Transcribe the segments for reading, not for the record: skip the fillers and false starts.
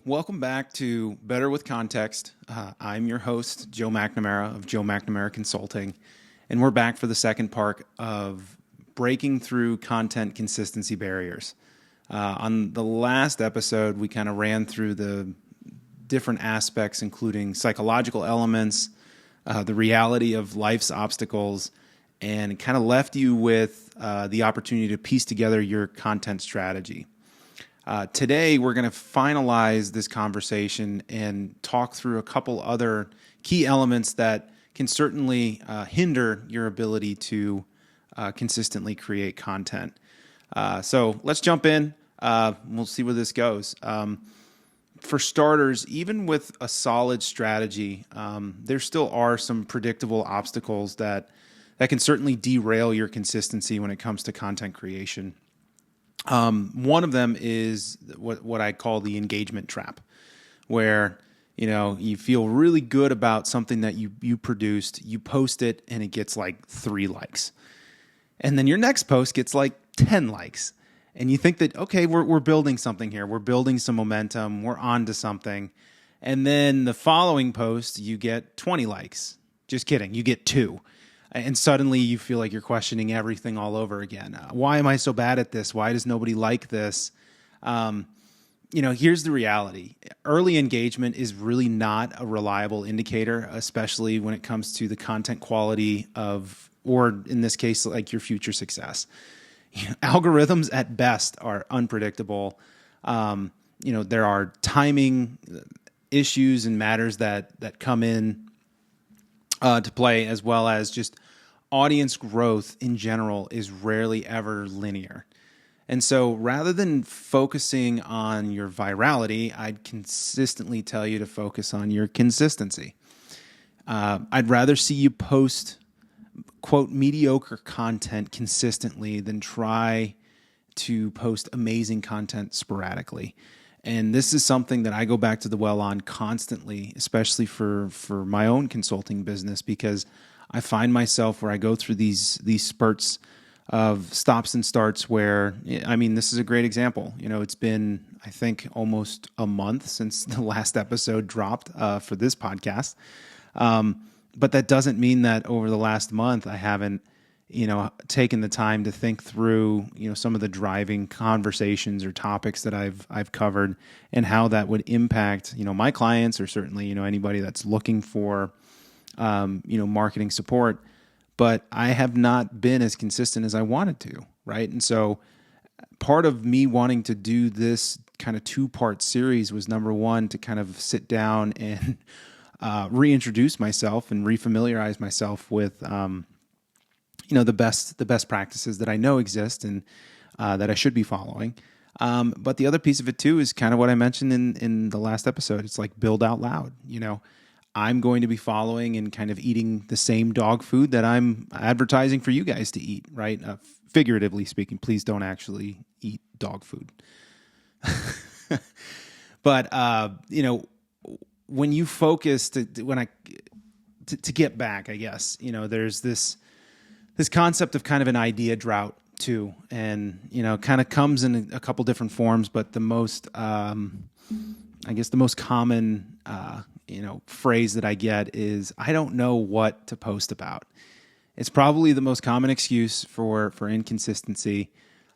Welcome back to Better with Context. I'm your host, Joe McNamara of Joe McNamara Consulting, and we're back for the second part of breaking through content consistency barriers. On the last episode, we kind of ran through the different aspects, including psychological elements, the reality of life's obstacles, and kind of left you with the opportunity to piece together your content strategy. Today, we're going to finalize this conversation and talk through a couple other key elements that can certainly hinder your ability to consistently create content. So let's jump in. We'll see where this goes. For starters, even with a solid strategy, there still are some predictable obstacles that can certainly derail your consistency when it comes to content creation. One of them is what I call the engagement trap, where you feel really good about something that you produced, you post it, and it gets like 3 likes, and then your next post gets like 10 likes, and you think that okay, we're building something here, we're building some momentum, we're on to something, and then the following post you get 20 likes. Just kidding, you get 2. And suddenly you feel like you're questioning everything all over again. Why am I so bad at this? Why does nobody like this? Here's the reality. Early engagement is really not a reliable indicator, especially when it comes to the content quality of, or in this case, like your future success. Algorithms at best are unpredictable. There are timing issues and matters that come in to play, as well as just audience growth in general is rarely ever linear. And so rather than focusing on your virality, I'd consistently tell you to focus on your consistency. I'd rather see you post, quote, mediocre content consistently than try to post amazing content sporadically. And this is something that I go back to the well on constantly, especially for my own consulting business, because I find myself where I go through these spurts of stops and starts where, this is a great example. It's been, I think, almost a month since the last episode dropped for this podcast. But that doesn't mean that over the last month I haven't taken the time to think through, some of the driving conversations or topics that I've covered and how that would impact, my clients, or certainly, anybody that's looking for, marketing support. But I have not been as consistent as I wanted to, right? And so part of me wanting to do this kind of 2-part series was, number one, to kind of sit down and reintroduce myself and refamiliarize myself with, the best practices that I know exist and that I should be following. But the other piece of it too is kind of what I mentioned in the last episode. It's like build out loud. I'm going to be following and kind of eating the same dog food that I'm advertising for you guys to eat, right? Figuratively speaking, please don't actually eat dog food. But when you focus to get back, I guess, there's this concept of kind of an idea drought too, and kind of comes in a couple different forms, but the most common phrase that I get is, I don't know what to post about. It's probably the most common excuse for inconsistency.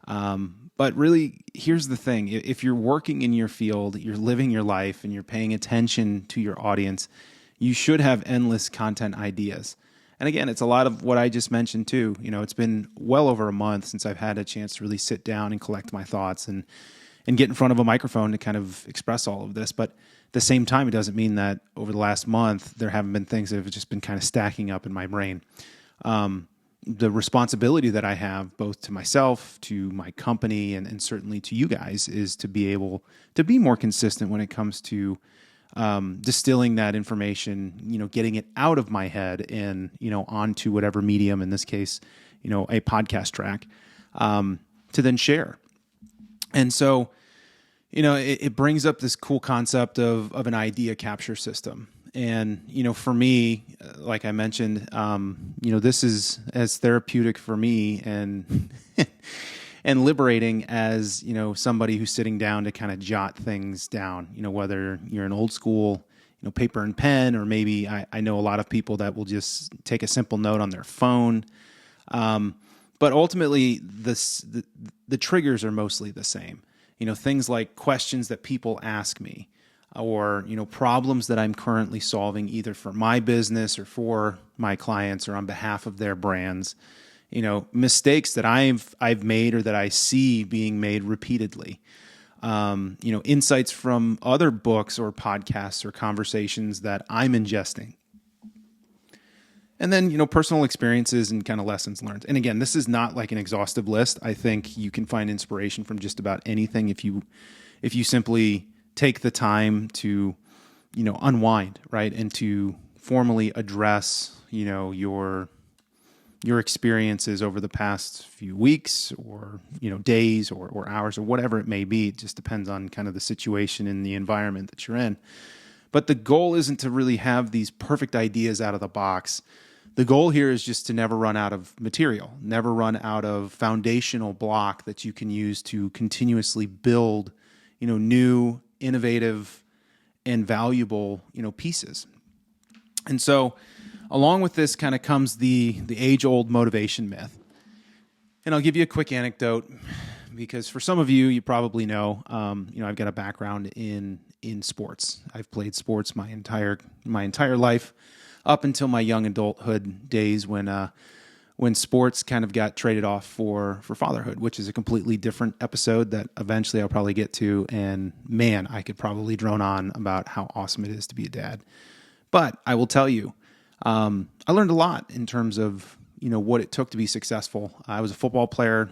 But really, here's the thing. If you're working in your field, you're living your life, and you're paying attention to your audience, you should have endless content ideas. And again, it's a lot of what I just mentioned too. It's been well over a month since I've had a chance to really sit down and collect my thoughts and get in front of a microphone to kind of express all of this. But at the same time, it doesn't mean that over the last month, there haven't been things that have just been kind of stacking up in my brain. The responsibility that I have, both to myself, to my company, and certainly to you guys, is to be able to be more consistent when it comes to distilling that information, getting it out of my head and, onto whatever medium, in this case, a podcast track, to then share. And so, it brings up this cool concept of an idea capture system. And, for me, like I mentioned, this is as therapeutic for me and and liberating as, somebody who's sitting down to kind of jot things down, whether you're an old school, paper and pen, or maybe I know a lot of people that will just take a simple note on their phone. But ultimately, the triggers are mostly the same. Things like questions that people ask me, or problems that I'm currently solving either for my business or for my clients or on behalf of their brands. Mistakes that I've made or that I see being made repeatedly. Insights from other books or podcasts or conversations that I'm ingesting. And then, personal experiences and kind of lessons learned. And again, this is not like an exhaustive list. I think you can find inspiration from just about anything if you simply take the time to, unwind, right? And to formally address, your experiences over the past few weeks or, days or hours or whatever it may be. It just depends on kind of the situation and the environment that you're in. But the goal isn't to really have these perfect ideas out of the box. The goal here is just to never run out of material, never run out of foundational block that you can use to continuously build, new, innovative, and valuable, pieces. And so along with this kind of comes the age-old motivation myth. And I'll give you a quick anecdote because for some of you, you probably know, I've got a background in sports. I've played sports my entire life, up until my young adulthood days when sports kind of got traded off for fatherhood, which is a completely different episode that eventually I'll probably get to. And man, I could probably drone on about how awesome it is to be a dad. But I will tell you, I learned a lot in terms of, what it took to be successful. I was a football player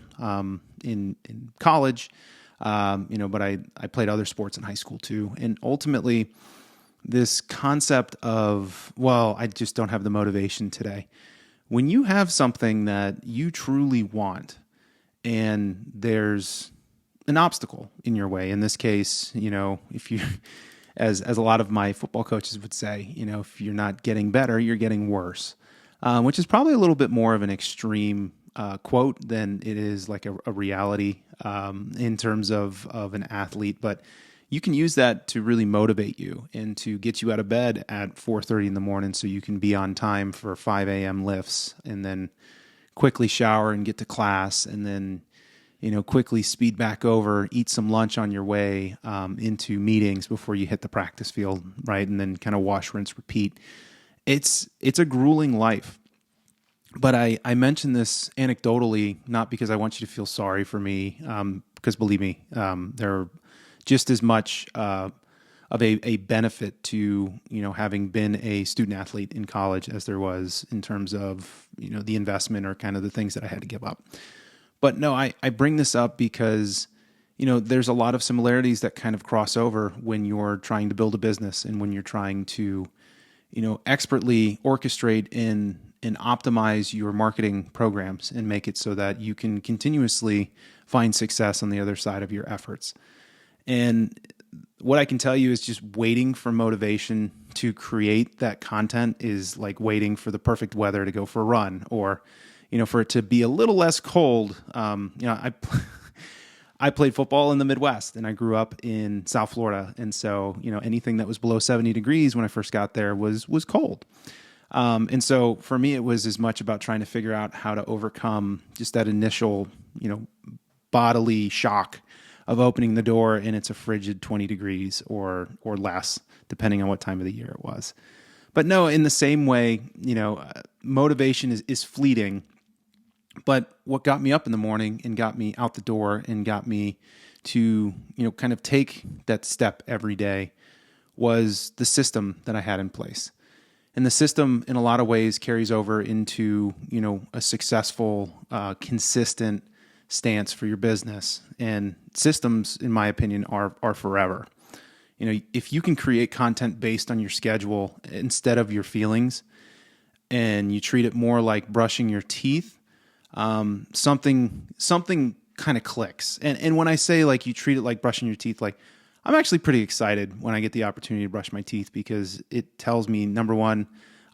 in college, but I played other sports in high school too. And ultimately, this concept of, I just don't have the motivation today. When you have something that you truly want and there's an obstacle in your way, in this case, if you, as a lot of my football coaches would say, if you're not getting better, you're getting worse, which is probably a little bit more of an extreme quote than it is like a reality in terms of an athlete. But you can use that to really motivate you and to get you out of bed at 4:30 in the morning so you can be on time for 5 a.m. lifts, and then quickly shower and get to class, and then quickly speed back over, eat some lunch on your way into meetings before you hit the practice field, right? And then kind of wash, rinse, repeat. It's a grueling life. But I mention this anecdotally, not because I want you to feel sorry for me, because believe me, there are just as much of a benefit to, having been a student athlete in college as there was in terms of, the investment or kind of the things that I had to give up. But no, I bring this up because, there's a lot of similarities that kind of cross over when you're trying to build a business and when you're trying to, expertly orchestrate and optimize your marketing programs and make it so that you can continuously find success on the other side of your efforts. And what I can tell you is just waiting for motivation to create that content is like waiting for the perfect weather to go for a run, or, for it to be a little less cold. I played football in the Midwest and I grew up in South Florida. And so, anything that was below 70 degrees when I first got there was cold. And so for me, it was as much about trying to figure out how to overcome just that initial, bodily shock of opening the door and it's a frigid 20 degrees or less, depending on what time of the year it was. But no, in the same way, motivation is fleeting. But what got me up in the morning and got me out the door and got me to, kind of take that step every day was the system that I had in place. And the system in a lot of ways carries over into, a successful, consistent stance for your business. And systems, in my opinion, are forever. If you can create content based on your schedule instead of your feelings, and you treat it more like brushing your teeth, something kind of clicks. And when I say like you treat it like brushing your teeth, like I'm actually pretty excited when I get the opportunity to brush my teeth because it tells me, number one,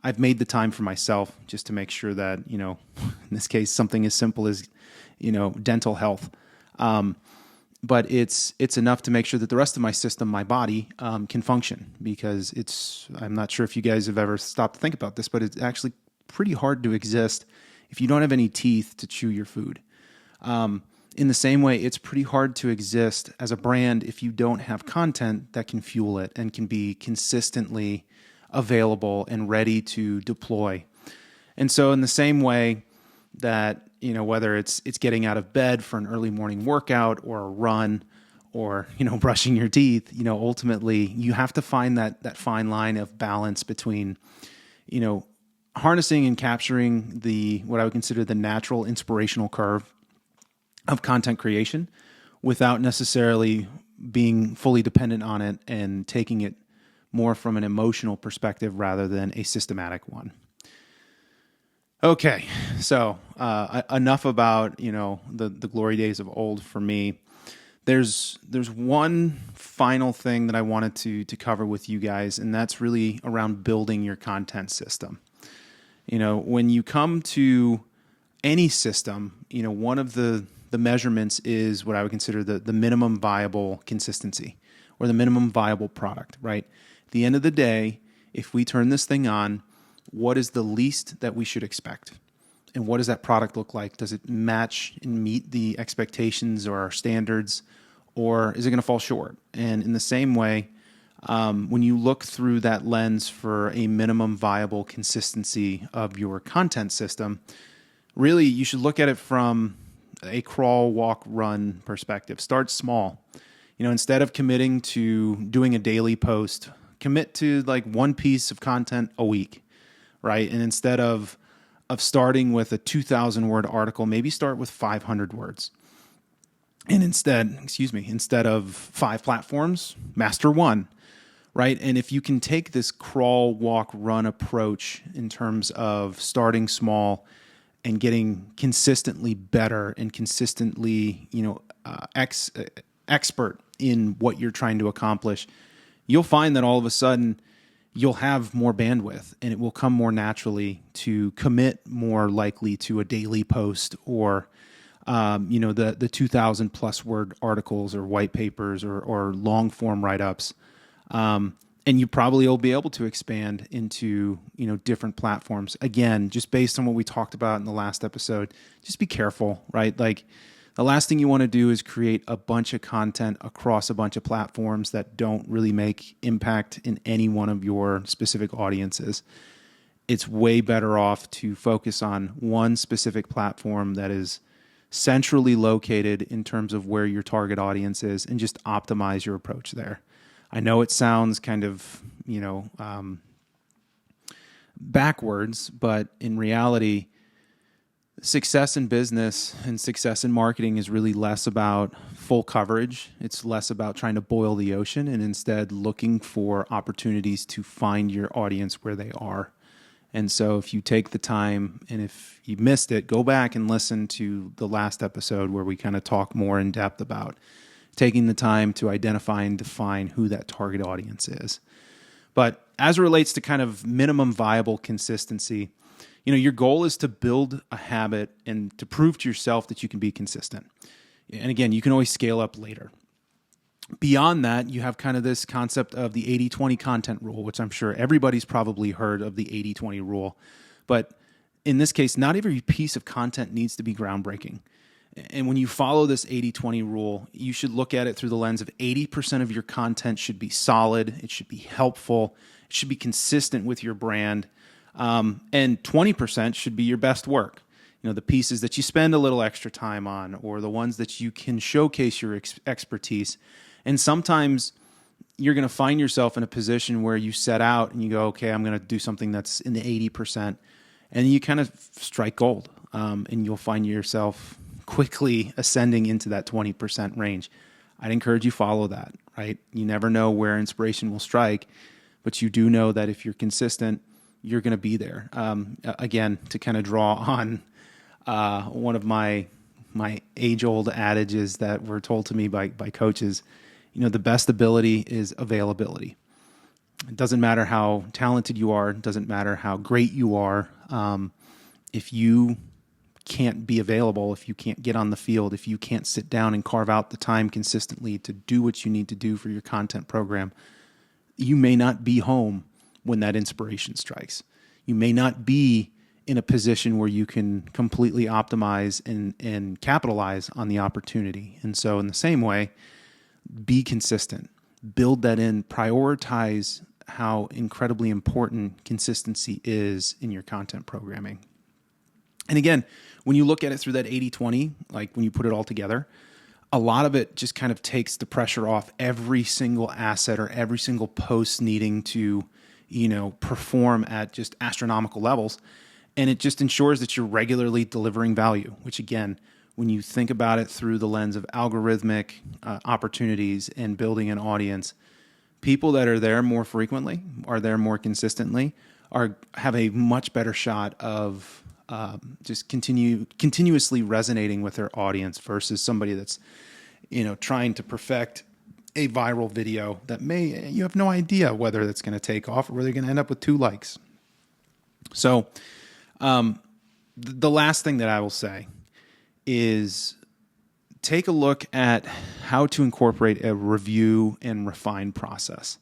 I've made the time for myself just to make sure that, in this case, something as simple as, dental health But it's enough to make sure that the rest of my system, my body, can function, because I'm not sure if you guys have ever stopped to think about this, but it's actually pretty hard to exist if you don't have any teeth to chew your food. In the same way, it's pretty hard to exist as a brand if you don't have content that can fuel it and can be consistently available and ready to deploy. And so in the same way that, whether it's getting out of bed for an early morning workout or a run or, brushing your teeth, ultimately you have to find that fine line of balance between, harnessing and capturing what I would consider the natural inspirational curve of content creation without necessarily being fully dependent on it and taking it more from an emotional perspective rather than a systematic one. Okay, so enough about the glory days of old for me. There's one final thing that I wanted to cover with you guys, and that's really around building your content system. When you come to any system, one of the measurements is what I would consider the minimum viable consistency or the minimum viable product, right? At the end of the day, if we turn this thing on, what is the least that we should expect? And what does that product look like? Does it match and meet the expectations or our standards, or is it going to fall short? And in the same way, when you look through that lens for a minimum viable consistency of your content system, really you should look at it from a crawl, walk, run perspective. Start small. Instead of committing to doing a daily post, commit to like one piece of content a week, right? And instead of starting with a 2,000 word article, maybe start with 500 words. And instead of 5 platforms, master one, right? And if you can take this crawl, walk, run approach in terms of starting small and getting consistently better and consistently, expert in what you're trying to accomplish, you'll find that all of a sudden you'll have more bandwidth and it will come more naturally to commit more likely to a daily post or, the 2,000 plus word articles or white papers or long form write-ups. And you probably will be able to expand into, different platforms. Again, just based on what we talked about in the last episode, just be careful, right? Like the last thing you want to do is create a bunch of content across a bunch of platforms that don't really make impact in any one of your specific audiences. It's way better off to focus on one specific platform that is centrally located in terms of where your target audience is and just optimize your approach there. I know it sounds kind of, backwards, but in reality, success in business and success in marketing is really less about full coverage. It's less about trying to boil the ocean and instead looking for opportunities to find your audience where they are. And so if you take the time, and if you missed it, go back and listen to the last episode where we kind of talk more in depth about taking the time to identify and define who that target audience is. But as it relates to kind of minimum viable consistency, your goal is to build a habit and to prove to yourself that you can be consistent. And again, you can always scale up later. Beyond that, you have kind of this concept of the 80-20 content rule, which I'm sure everybody's probably heard of the 80-20 rule. But in this case, not every piece of content needs to be groundbreaking. And when you follow this 80-20 rule, you should look at it through the lens of 80% of your content should be solid, it should be helpful, it should be consistent with your brand, and 20% should be your best work. The pieces that you spend a little extra time on or the ones that you can showcase your expertise. And sometimes you're going to find yourself in a position where you set out and you go, okay, I'm going to do something that's in the 80%. And you kind of strike gold, and you'll find yourself quickly ascending into that 20% range. I'd encourage you follow that, right? You never know where inspiration will strike, but you do know that if you're consistent, you're going to be there. Again, to kind of draw on one of my age-old adages that were told to me by coaches, the best ability is availability. It doesn't matter how talented you are. It doesn't matter how great you are. If you can't be available, if you can't get on the field, if you can't sit down and carve out the time consistently to do what you need to do for your content program, you may not be home when that inspiration strikes. You may not be in a position where you can completely optimize and capitalize on the opportunity. And so in the same way, be consistent, build that in, prioritize how incredibly important consistency is in your content programming. And again, when you look at it through that 80-20, like when you put it all together, a lot of it just kind of takes the pressure off every single asset or every single post needing to, perform at just astronomical levels. And it just ensures that you're regularly delivering value, which again, when you think about it through the lens of algorithmic opportunities and building an audience, people that are there more frequently, are there more consistently, have a much better shot of just continuously resonating with their audience versus somebody that's, trying to perfect a viral video that you have no idea whether that's going to take off or whether you're going to end up with 2 likes. So the last thing that I will say is take a look at how to incorporate a review and refine process.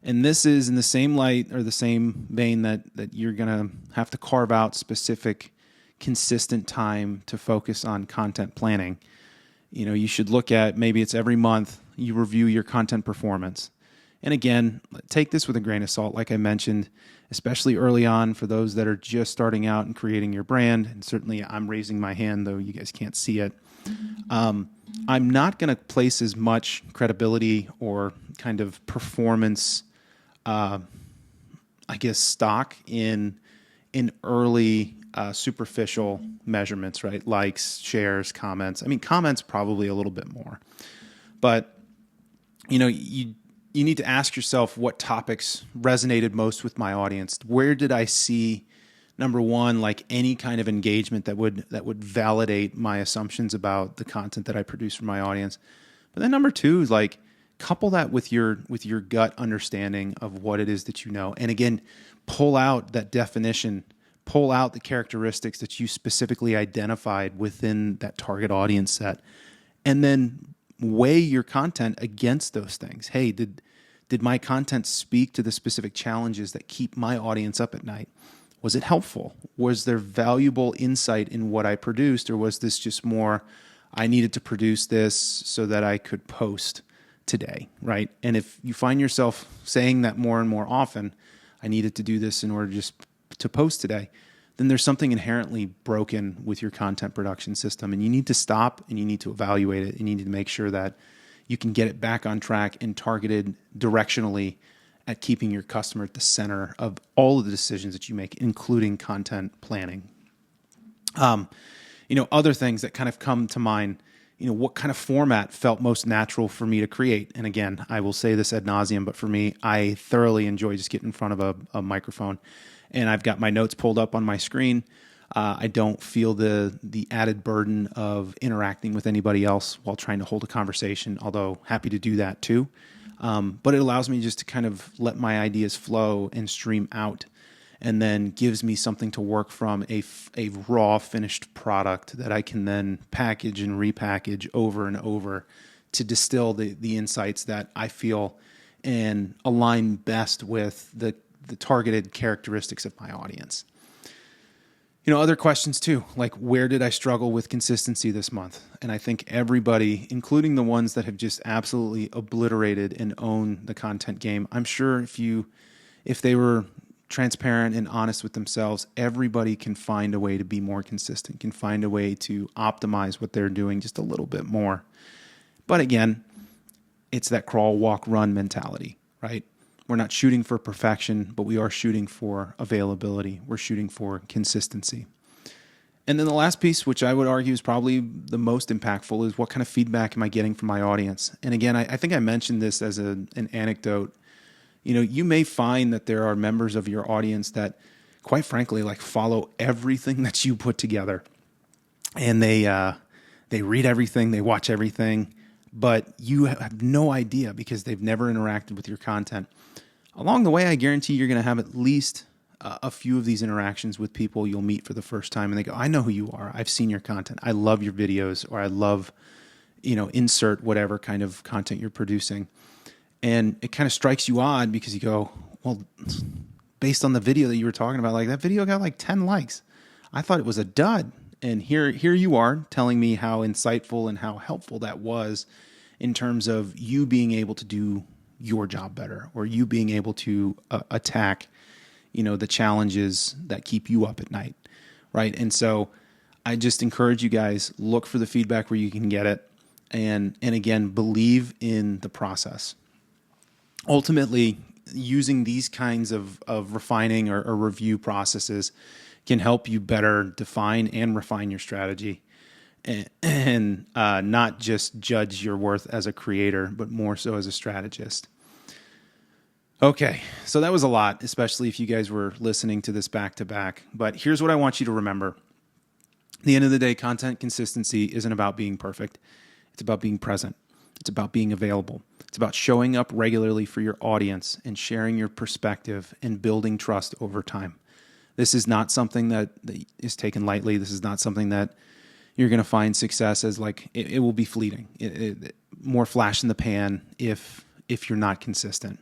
And this is in the same light or the same vein that you're going to have to carve out specific, consistent time to focus on content planning. You should look at, maybe it's every month you review your content performance. And again, take this with a grain of salt, like I mentioned, especially early on for those that are just starting out and creating your brand. And certainly I'm raising my hand, though you guys can't see it. I'm not going to place as much credibility or kind of performance, stock in early superficial measurements, right? Likes, shares, comments. I mean, comments probably a little bit more. But, you need to ask yourself what topics resonated most with my audience. Where did I see, number one, like any kind of engagement that would validate my assumptions about the content that I produce for my audience? But then number two is like couple that with your gut understanding of what it is that you know. And again, pull out that definition, pull out the characteristics that you specifically identified within that target audience set, and then weigh your content against those things. Hey, did my content speak to the specific challenges that keep my audience up at night? Was it helpful? Was there valuable insight in what I produced? Or was this just more, I needed to produce this so that I could post today, right? And if you find yourself saying that more and more often, I needed to do this in order just to post today, then there's something inherently broken with your content production system. And you need to stop and you need to evaluate it. And you need to make sure that you can get it back on track and targeted directionally at keeping your customer at the center of all of the decisions that you make, including content planning. Other things that kind of come to mind, what kind of format felt most natural for me to create. And again, I will say this ad nauseum, but for me, I thoroughly enjoy just getting in front of a microphone, and I've got my notes pulled up on my screen. I don't feel the added burden of interacting with anybody else while trying to hold a conversation, although happy to do that too. But it allows me just to kind of let my ideas flow and stream out, and then gives me something to work from, a raw finished product that I can then package and repackage over and over to distill the insights that I feel and align best with the targeted characteristics of my audience. Other questions too, like where did I struggle with consistency this month? And I think everybody, including the ones that have just absolutely obliterated and own the content game, I'm sure if they were transparent and honest with themselves, everybody can find a way to be more consistent, can find a way to optimize what they're doing just a little bit more. But again, it's that crawl, walk, run mentality, right? We're not shooting for perfection, but we are shooting for availability. We're shooting for consistency. And then the last piece, which I would argue is probably the most impactful, is what kind of feedback am I getting from my audience? And again, I think I mentioned this as an anecdote. You may find that there are members of your audience that, quite frankly, like follow everything that you put together, and they read everything, they watch everything, but you have no idea because they've never interacted with your content. Along the way, I guarantee you're going to have at least a few of these interactions with people you'll meet for the first time, and they go, I know who you are. I've seen your content. I love your videos, or I love, insert whatever kind of content you're producing. And it kind of strikes you odd because you go, well, based on the video that you were talking about, like that video got like 10 likes. I thought it was a dud. And here you are telling me how insightful and how helpful that was in terms of you being able to do your job better, or you being able to attack, the challenges that keep you up at night. Right. And so I just encourage you guys, look for the feedback where you can get it. And again, believe in the process. Ultimately, using these kinds of refining or review processes can help you better define and refine your strategy, and not just judge your worth as a creator, but more so as a strategist. Okay, so that was a lot, especially if you guys were listening to this back to back. But here's what I want you to remember. At the end of the day, content consistency isn't about being perfect. It's about being present. It's about being available. It's about showing up regularly for your audience and sharing your perspective and building trust over time. This is not something that is taken lightly. This is not something that you're going to find success as like, it will be fleeting. More flash in the pan if you're not consistent.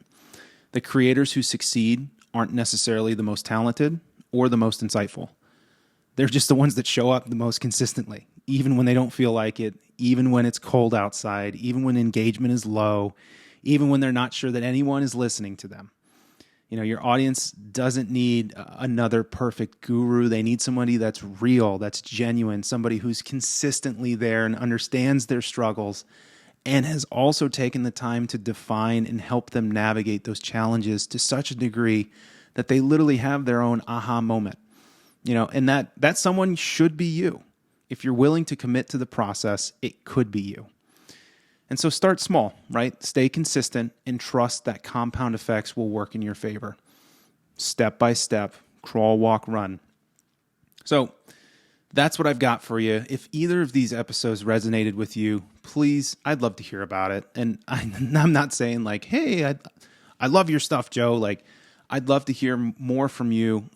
The creators who succeed aren't necessarily the most talented or the most insightful. They're just the ones that show up the most consistently, even when they don't feel like it, even when it's cold outside, even when engagement is low, even when they're not sure that anyone is listening to them. Your audience doesn't need another perfect guru. They need somebody that's real, that's genuine, somebody who's consistently there and understands their struggles and has also taken the time to define and help them navigate those challenges to such a degree that they literally have their own aha moment. And that someone should be you. If you're willing to commit to the process, it could be you. And so start small, right? Stay consistent and trust that compound effects will work in your favor. Step by step, crawl, walk, run. So that's what I've got for you. If either of these episodes resonated with you, please, I'd love to hear about it. And I'm not saying like, hey, I love your stuff, Joe. Like, I'd love to hear more from you.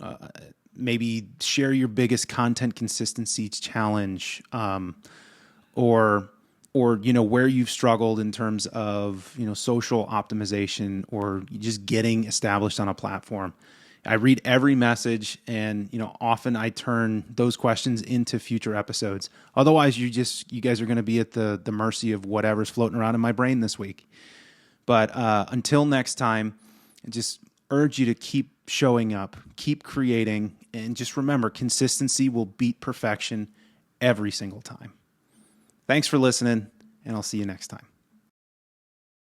Maybe share your biggest content consistency challenge, or where you've struggled in terms of social optimization or just getting established on a platform. I read every message, and often I turn those questions into future episodes. Otherwise, you guys are going to be at the mercy of whatever's floating around in my brain this week. But until next time, I just urge you to keep showing up, keep creating, and just remember, consistency will beat perfection every single time. Thanks for listening, and I'll see you next time.